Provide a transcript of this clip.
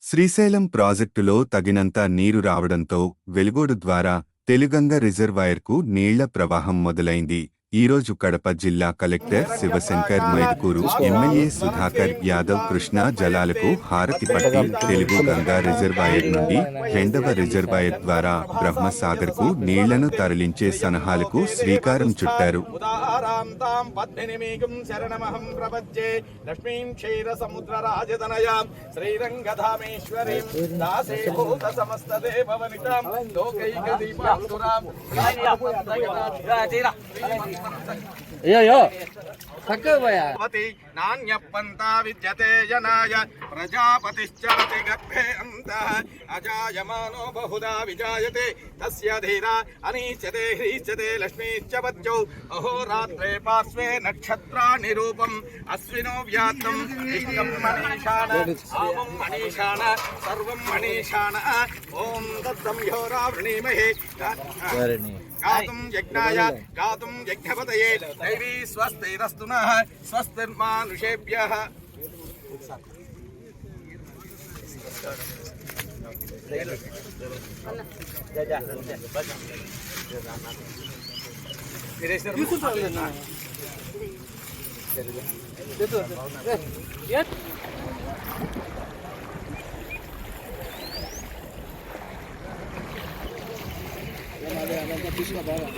శ్రీశైలం ప్రాజెక్టులో తగినంత నీరు రావడంతో వెలుగోడు ద్వారా తెలుగంగ రిజర్వాయర్కు నీళ్ల ప్రవాహం మొదలైంది. ఈరోజు కడప జిల్లా కలెక్టర్ శివశంకర్ మైదుకూరు, ఎమ్మెల్యే సుధాకర్ యాదవ్ కృష్ణా జలాలకు హారతి పట్టి తెలుగు గంగా రిజర్వాయర్ నుండి రెండవ రిజర్వాయర్ ద్వారా బ్రహ్మసాగర్కు నీళ్లను తరలించే సన్నాహాలకు శ్రీకారం చుట్టారు. నాణ్యపంతా విద్యతే జనాయ ప్రజాపతిశ్చరతి గర్భే అంతః అజాయమానో బహుదా విజాయతే తస్య ధీరా అనీచ్యతే హ్రీచ్యతే లక్ష్మీశ్చ వద్యౌ అహోరాత్రే పార్శ్వే నక్షత్రాణి రూపం అశ్వినో వ్యాత్తం విష్ణం మనీషాణ ఆవం మనీషాణ సర్వం మనీషాణ ఓం తత్సంయోరా వృణీమహే గాతుం యజ్ఞాయ గాతుం యజ్ఞపతయే దైవీ స్వస్తిరస్తు నః స్వస్తిర్మానుషేభ్యః. అదంతా తీసుకురా బాగా.